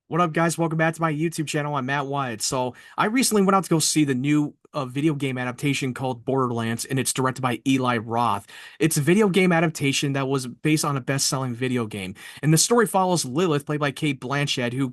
What up, guys? Welcome back to my YouTube channel. I'm Matt Wyatt. So, I recently went out to go see the new video game adaptation called Borderlands, and it's directed by Eli Roth. It's a video game adaptation that was based on a best-selling video game, and the story follows Lilith, played by Cate Blanchett, who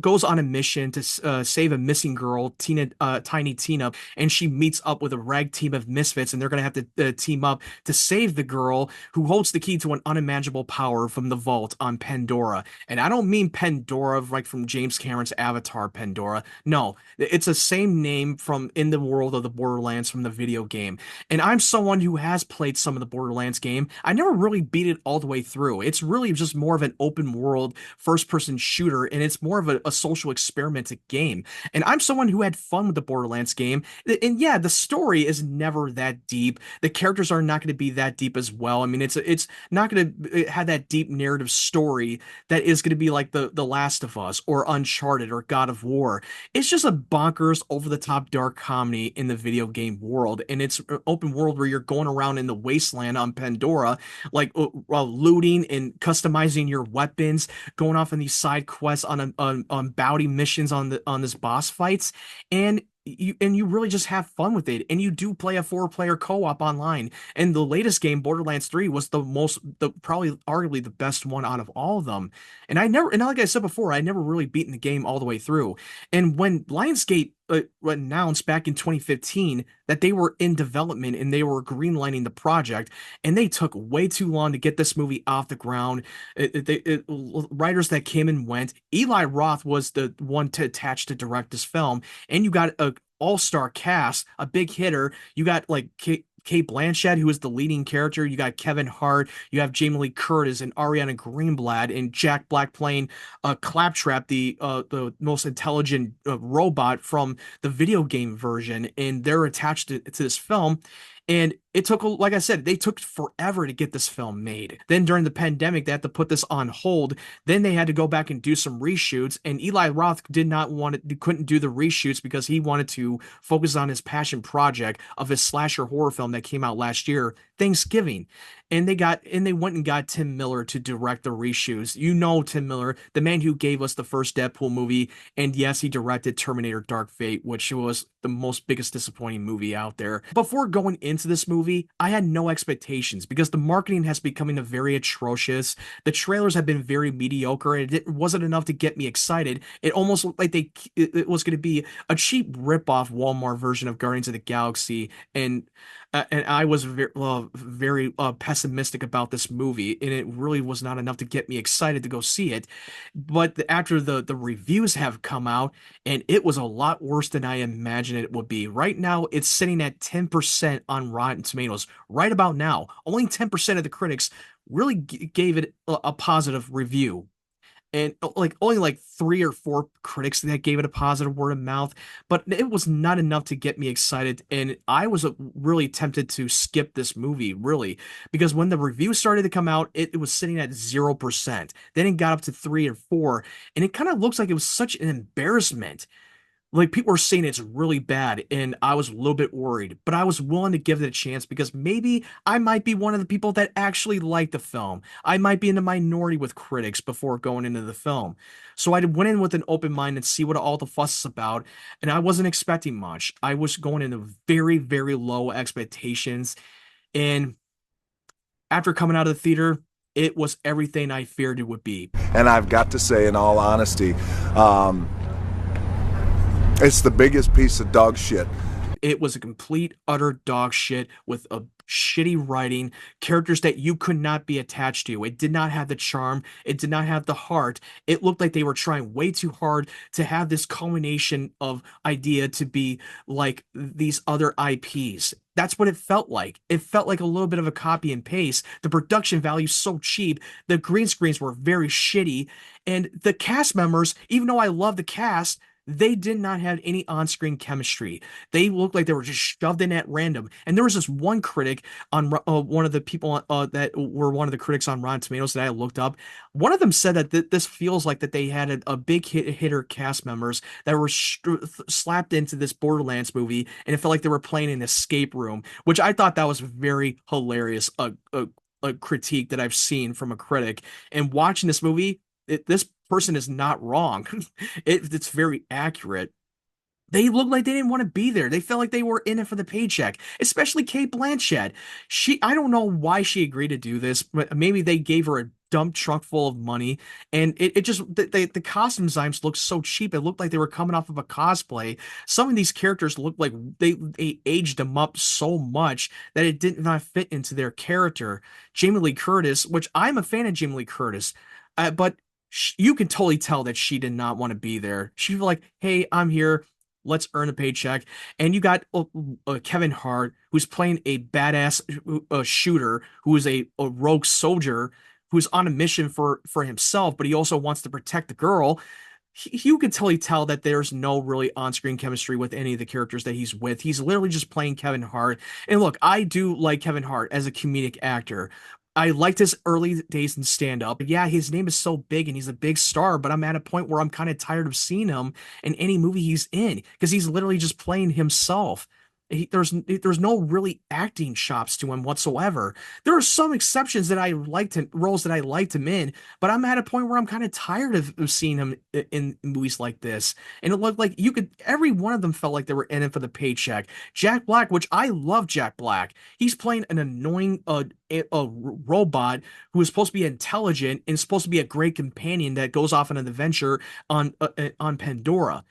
goes on a mission to save a missing girl, Tiny Tina, and she meets up with a rag team of misfits, and they're gonna have to team up to save the girl who holds the key to an unimaginable power from the vault on Pandora. And I don't mean Pandora like from James Cameron's Avatar Pandora. No, it's the same name from in the world of the Borderlands from the video game. And I'm someone who has played some of the Borderlands game. I never really beat it all the way through. It's really just more of an open world first person shooter, and it's more of a social experimental game. And I'm someone who had fun with the Borderlands game. And yeah, the story is never that deep. The characters are not going to be that deep as well. I mean, it's not going to have that deep narrative story that is going to be like the Last of Us or Uncharted or God of War. It's just a bonkers, over the top, dark comedy in the video game world, and it's an open world where you're going around in the wasteland on Pandora, like looting and customizing your weapons, going off on these side quests on bounty missions on this boss fights, and you really just have fun with it, and you do play a four-player co-op online. And the latest game, Borderlands 3, was the probably arguably the best one out of all of them. And like I said before, I never really beaten the game all the way through. And when Lionsgate announced back in 2015 that they were in development and they were greenlighting the project, and they took way too long to get this movie off the ground. Writers that came and went. Eli Roth was the one to attach to direct this film, and you got a all-star cast, a big hitter. You got like Cate Blanchett, who is the leading character. You got Kevin Hart. You have Jamie Lee Curtis and Ariana Greenblatt and Jack Black playing Claptrap, the most intelligent robot from the video game version, and they're attached to this film. And it took, like I said, they took forever to get this film made. Then during the pandemic, they had to put this on hold. Then they had to go back and do some reshoots. And Eli Roth did not want it, couldn't do the reshoots because he wanted to focus on his passion project of his slasher horror film that came out last year, Thanksgiving. And they went and got Tim Miller to direct the reshoots. You know Tim Miller, the man who gave us the first Deadpool movie, and yes, he directed Terminator Dark Fate, which was the most biggest disappointing movie out there. Before going into this movie, I had no expectations because the marketing has becoming a very atrocious. The trailers have been very mediocre, and it wasn't enough to get me excited. It almost looked like it was going to be a cheap rip-off Walmart version of Guardians of the Galaxy, and I was very pessimistic about this movie, and it really was not enough to get me excited to go see it. But after the reviews have come out, and it was a lot worse than I imagined it would be. Right now, it's sitting at 10% on Rotten Tomatoes. Right about now, only 10% of the critics really gave it a positive review, and like only like three or four critics that gave it a positive word of mouth, but it was not enough to get me excited, and I was really tempted to skip this movie, really, because when the reviews started to come out, it was sitting at 0%. Then it got up to 3 or 4, and it kind of looks like it was such an embarrassment. Like, people were saying it's really bad, and I was a little bit worried, but I was willing to give it a chance because maybe I might be one of the people that actually like the film. I might be in the minority with critics before going into the film. So I went in with an open mind and see what all the fuss is about, and I wasn't expecting much. I was going into very, very low expectations, and after coming out of the theater, it was everything I feared it would be. And I've got to say, in all honesty, it's the biggest piece of dog shit. It was a complete, utter dog shit with a shitty writing, characters that you could not be attached to. It did not have the charm. It did not have the heart. It looked like they were trying way too hard to have this culmination of idea to be like these other IPs. That's what it felt like. It felt like a little bit of a copy and paste. The production value so cheap. The green screens were very shitty. And the cast members, even though I love the cast, they did not have any on-screen chemistry. They looked like they were just shoved in at random. And there was this one critic on one of the people that were one of the critics on Rotten Tomatoes that I looked up. One of them said that this feels like that they had a big hitter cast members that were slapped into this Borderlands movie, and it felt like they were playing an escape room, which I thought that was very hilarious. A critique that I've seen from a critic. And watching this movie, this person is not wrong. It's very accurate. They looked like they didn't want to be there. They felt like they were in it for the paycheck, especially Cate Blanchett. I don't know why she agreed to do this, but maybe they gave her a dump truck full of money. And it just, the costume designs looked so cheap. It looked like they were coming off of a cosplay. Some of these characters looked like they aged them up so much that it did not fit into their character. Jamie Lee Curtis, which I'm a fan of Jamie Lee Curtis, but you can totally tell that she did not want to be there. She was like, hey, I'm here. Let's earn a paycheck. And you got Kevin Hart, who's playing a badass shooter, who is a rogue soldier who's on a mission for himself, but he also wants to protect the girl. You can totally tell that there's no really on-screen chemistry with any of the characters that he's with. He's literally just playing Kevin Hart. And look, I do like Kevin Hart as a comedic actor. I liked his early days in stand-up. Yeah, his name is so big and he's a big star, but I'm at a point where I'm kind of tired of seeing him in any movie he's in because he's literally just playing himself. There's no really acting chops to him whatsoever. There are some exceptions that I liked him, roles that I liked him in, but I'm at a point where I'm kind of tired of seeing him in movies like this. And it looked like every one of them felt like they were in it for the paycheck. Jack Black, which I love Jack Black. He's playing an annoying a robot who is supposed to be intelligent and supposed to be a great companion that goes off on an adventure on Pandora.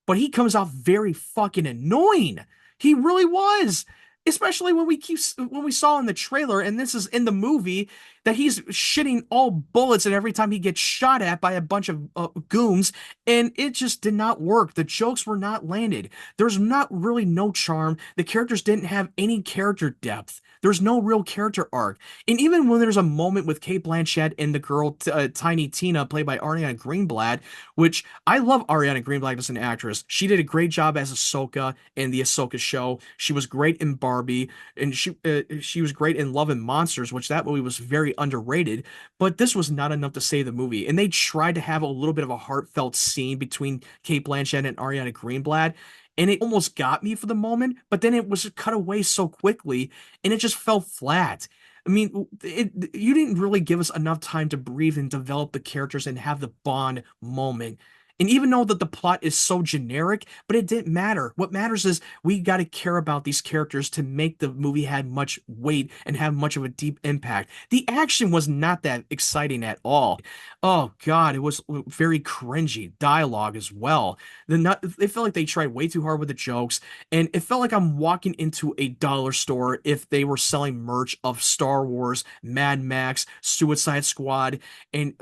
But he comes off very fucking annoying. He really was. Especially when we saw in the trailer, and this is in the movie, that he's shitting all bullets and every time he gets shot at by a bunch of goons, and it just did not work. The jokes were not landed. There's not really no charm. The characters didn't have any character depth. There's no real character arc. And even when there's a moment with Cate Blanchett and the girl Tiny Tina, played by Ariana Greenblatt, which I love Ariana Greenblatt as an actress. She did a great job as Ahsoka in the Ahsoka show. She was great in Barbie, and she was great in Love and Monsters, which that movie was very underrated. But this was not enough to save the movie, and they tried to have a little bit of a heartfelt scene between Cate Blanchett and Ariana Greenblatt, and it almost got me for the moment, but then it was cut away so quickly, and it just fell flat. I mean, you didn't really give us enough time to breathe and develop the characters and have the bond moment. And even though that the plot is so generic, but it didn't matter. What matters is we got to care about these characters to make the movie have much weight and have much of a deep impact. The action was not that exciting at all. Oh God, it was very cringy. Dialogue as well. It felt like they tried way too hard with the jokes, and it felt like I'm walking into a dollar store if they were selling merch of Star Wars, Mad Max, Suicide Squad, and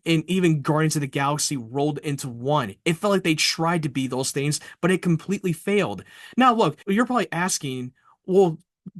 even Guardians of the Galaxy rolled into one. It felt like they tried to be those things, but it completely failed. Now, look, you're probably asking, well,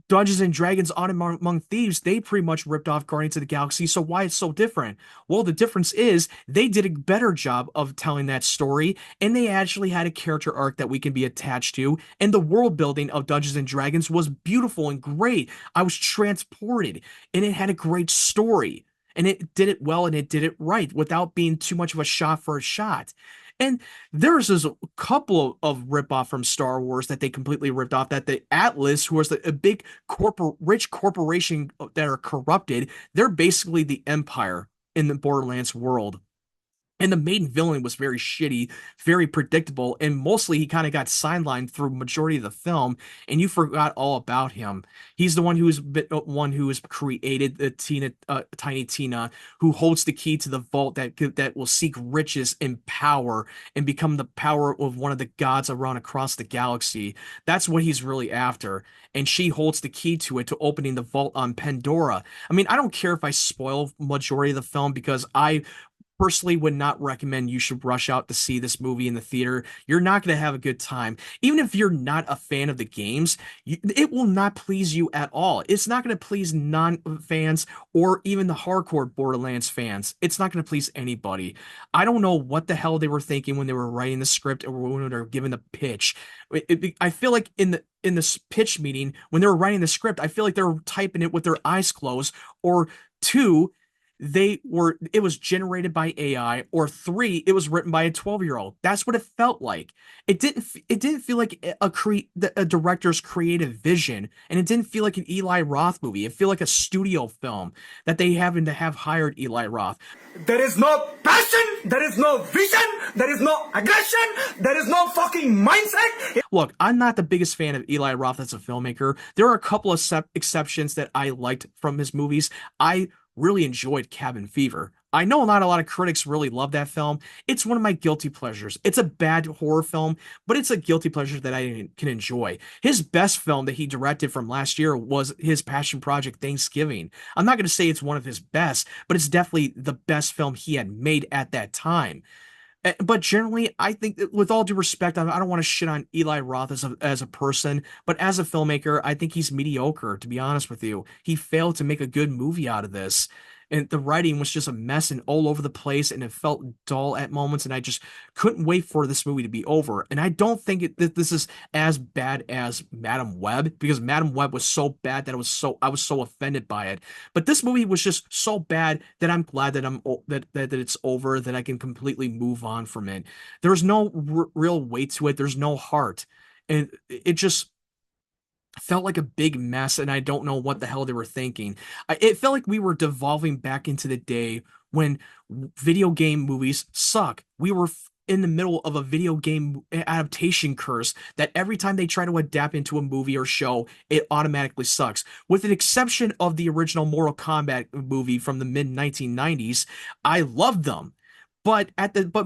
Dungeons and Dragons Honor Among Thieves, they pretty much ripped off Guardians of the Galaxy, so why it's so different? Well, the difference is they did a better job of telling that story, and they actually had a character arc that we can be attached to, and the world building of Dungeons and Dragons was beautiful and great. I was transported, and it had a great story. And it did it well and it did it right without being too much of a shot for a shot. And there's just a couple of rip-off from Star Wars that they completely ripped off. That the Atlas, who was a big rich corporation that are corrupted, they're basically the Empire in the Borderlands world. And the main villain was very shitty, very predictable, and mostly he kind of got sidelined through majority of the film, and you forgot all about him. He's the one who has created the Tiny Tina, who holds the key to the vault that will seek riches and power and become the power of one of the gods around across the galaxy. That's what he's really after, and she holds the key to it, to opening the vault on Pandora. I mean, I don't care if I spoil majority of the film because I personally would not recommend you should rush out to see this movie in the theater. You're not going to have a good time. Even if you're not a fan of the games, it will not please you at all. It's not going to please non-fans or even the hardcore Borderlands fans. It's not going to please anybody. I don't know what the hell they were thinking when they were writing the script or when they were given the pitch. I feel like in this pitch meeting, when they were writing the script, I feel like they were typing it with their eyes closed, or two, it was generated by AI, or three, it was written by a 12-year-old. That's what it felt like. It didn't feel like a director's creative vision, and it didn't feel like an Eli Roth movie. It felt like a studio film that they happened to have hired Eli Roth. There is no passion, there is no vision, there is no aggression, there is no fucking mindset. Look, I'm not the biggest fan of Eli Roth as a filmmaker. There are a couple of exceptions that I liked from his movies. I really enjoyed Cabin Fever. I know not a lot of critics really love that film. It's one of my guilty pleasures. It's a bad horror film, but it's a guilty pleasure that I can enjoy. His best film that he directed from last year was his passion project, Thanksgiving. I'm not going to say it's one of his best, but it's definitely the best film he had made at that time. But generally, I think that, with all due respect, I don't want to shit on Eli Roth as a person, but as a filmmaker, I think he's mediocre, to be honest with you. He failed to make a good movie out of this. And the writing was just a mess and all over the place, and it felt dull at moments, and I just couldn't wait for this movie to be over. And I don't think that this is as bad as Madam Web, because Madam Web was so bad that I was so offended by it. But this movie was just so bad that I'm glad that that it's over, that I can completely move on from it. There's no real weight to it. There's no heart, and it just felt like a big mess, and I don't know what the hell they were thinking. It felt like we were devolving back into the day when video game movies suck. We were in the middle of a video game adaptation curse that every time they try to adapt into a movie or show, it automatically sucks. With an exception of the original Mortal Kombat movie from the mid 1990s, I loved them. But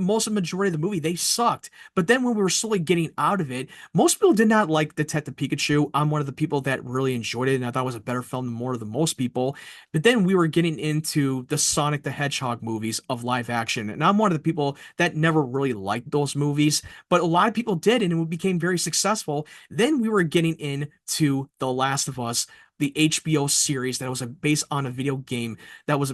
most of the majority of the movie, they sucked. But then when we were slowly getting out of it, most people did not like Detective Pikachu. I'm one of the people that really enjoyed it, and I thought it was a better film than more than most people. But then we were getting into the Sonic the Hedgehog movies of live action, and I'm one of the people that never really liked those movies, but a lot of people did, and it became very successful. Then we were getting into The Last of Us, the HBO series that was based on a video game that was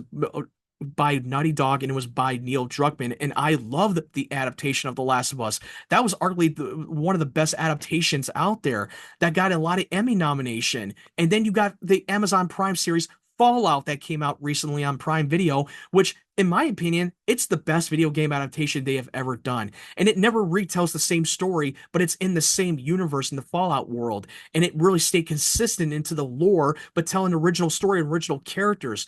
by Naughty Dog, and it was by Neil Druckmann, and I loved the adaptation of The Last of Us. That was arguably one of the best adaptations out there that got a lot of Emmy nomination. And then you got the Amazon Prime series Fallout that came out recently on Prime Video, which in my opinion, it's the best video game adaptation they have ever done. And it never retells the same story, but it's in the same universe in the Fallout world. And it really stayed consistent into the lore, but telling original story and original characters.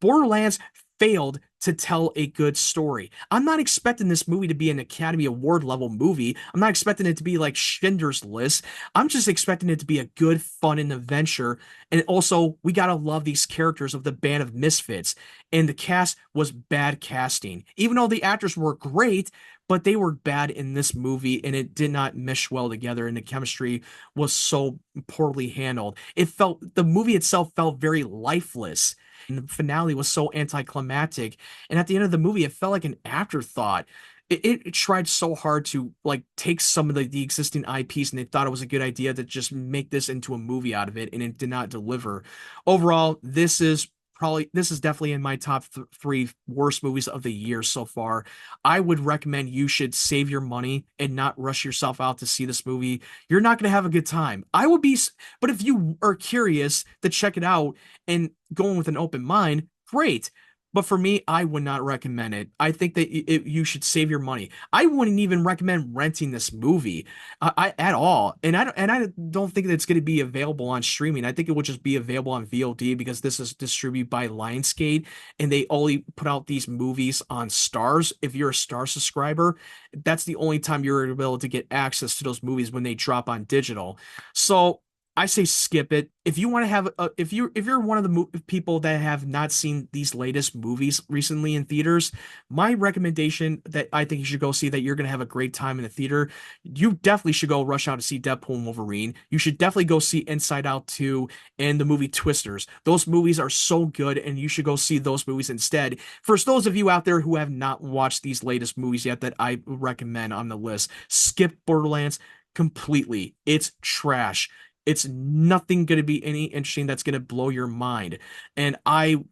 Borderlands failed to tell a good story. I'm not expecting this movie to be an Academy Award level movie. I'm not expecting it to be like Schindler's List. I'm just expecting it to be a good, fun, and adventure. And also, we gotta love these characters of the band of misfits. And the cast was bad casting. Even though the actors were great, but they were bad in this movie, and it did not mesh well together, and the chemistry was so poorly handled. The movie itself felt very lifeless. And the finale was so anticlimactic. And at the end of the movie, it felt like an afterthought. It tried so hard to like take some of the existing IPs, and they thought it was a good idea to just make this into a movie out of it, and it did not deliver. Overall, this is definitely in my top three worst movies of the year so far. I would recommend you should save your money and not rush yourself out to see this movie. You're not going to have a good time. But if you are curious to check it out and going with an open mind, great. But for me, I would not recommend it. I think that you should save your money. I wouldn't even recommend renting this movie at all. And I don't think that it's going to be available on streaming. I think it would just be available on VOD because this is distributed by Lionsgate, and they only put out these movies on Stars. If you're a Star subscriber, that's the only time you're able to get access to those movies, when they drop on digital. So I say skip it. If you want to have if you're one of the people that have not seen these latest movies recently in theaters, my recommendation that I think you should go see, that you're going to have a great time in the theater, you definitely should go rush out to see Deadpool and Wolverine. You should definitely go see Inside Out 2 and the movie Twisters. Those movies are so good, and you should go see those movies instead. For those of you out there who have not watched these latest movies yet that I recommend on the list, skip Borderlands completely. It's trash. It's nothing going to be any interesting that's going to blow your mind. And I'm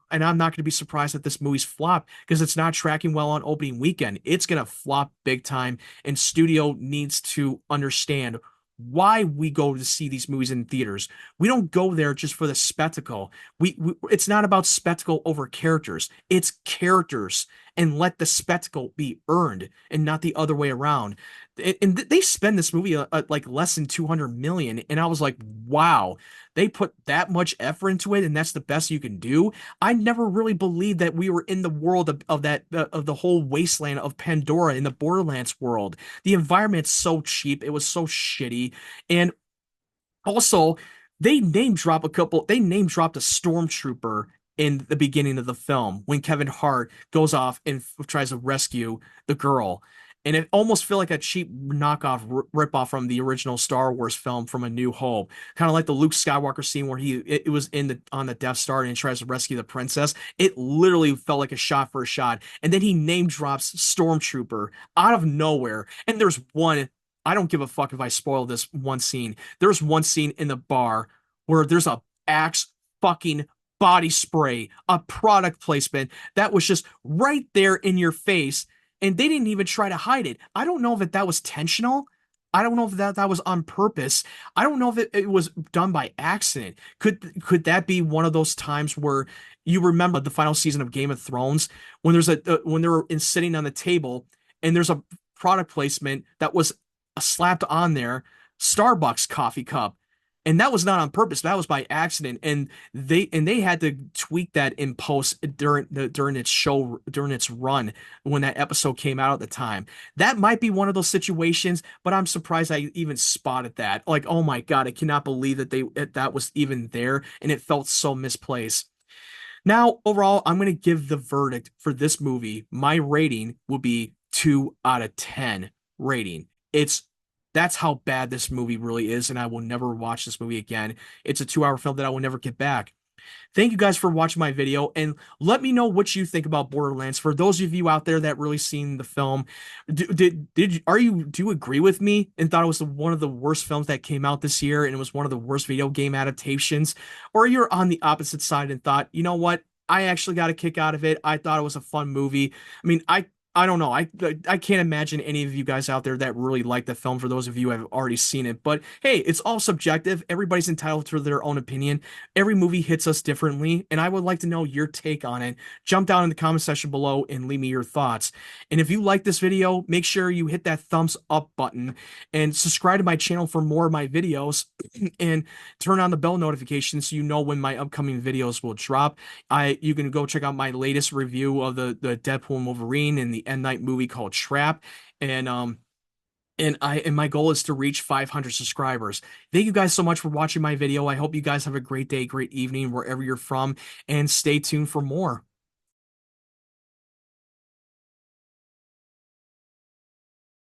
not going to be surprised that this movie's flop, because it's not tracking well on opening weekend. It's going to flop big time, and studio needs to understand why we go to see these movies in theaters. We don't go there just for the spectacle. It's not about spectacle over characters. It's characters, and let the spectacle be earned and not the other way around. And they spend this movie like less than 200 million, and I was like, wow, they put that much effort into it, and that's the best you can do. I never really believed that we were in the world of that of the whole wasteland of Pandora in the Borderlands world. The environment's so cheap, it was so shitty. And also, they name dropped a stormtrooper in the beginning of the film when Kevin Hart goes off and tries to rescue the girl. And it almost felt like a cheap knockoff ripoff from the original Star Wars film from A New Hope. Kind of like the Luke Skywalker scene where it was in the on the Death Star and he tries to rescue the princess. It literally felt like a shot for a shot. And then he name drops Stormtrooper out of nowhere. And there's one, I don't give a fuck if I spoil this one scene. There's one scene in the bar where there's a Axe fucking body spray, a product placement that was just right there in your face, and they didn't even try to hide it. I don't know if that was intentional. I don't know if that was on purpose. I don't know if it was done by accident. Could that be one of those times where you remember the final season of Game of Thrones when there's when they're sitting on the table and there's a product placement that was slapped on there, Starbucks coffee cup. And that was not on purpose. That was by accident. And they had to tweak that in post during its run when that episode came out at the time. That might be one of those situations, but I'm surprised I even spotted that. Like, oh my God, I cannot believe that was even there, and it felt so misplaced. Now, overall, I'm going to give the verdict for this movie. My rating will be 2 out of 10 rating. That's how bad this movie really is, and I will never watch this movie again. It's a 2-hour film that I will never get back. Thank you guys for watching my video, and let me know what you think about Borderlands. For those of you out there that really seen the film, do you agree with me and thought it was one of the worst films that came out this year, and it was one of the worst video game adaptations? Or you're on the opposite side and thought, you know what? I actually got a kick out of it. I thought it was a fun movie. I mean, I don't know. I can't imagine any of you guys out there that really like the film, for those of you who have already seen it. But hey, it's all subjective. Everybody's entitled to their own opinion. Every movie hits us differently, and I would like to know your take on it. Jump down in the comment section below and leave me your thoughts. And if you like this video, make sure you hit that thumbs up button and subscribe to my channel for more of my videos and turn on the bell notification so you know when my upcoming videos will drop. You can go check out my latest review of the Deadpool and Wolverine and the M. Night movie called Trap, and my goal is to reach 500 subscribers. Thank you guys so much for watching my video. I hope you guys have a great day, great evening, wherever you're from, and stay tuned for more.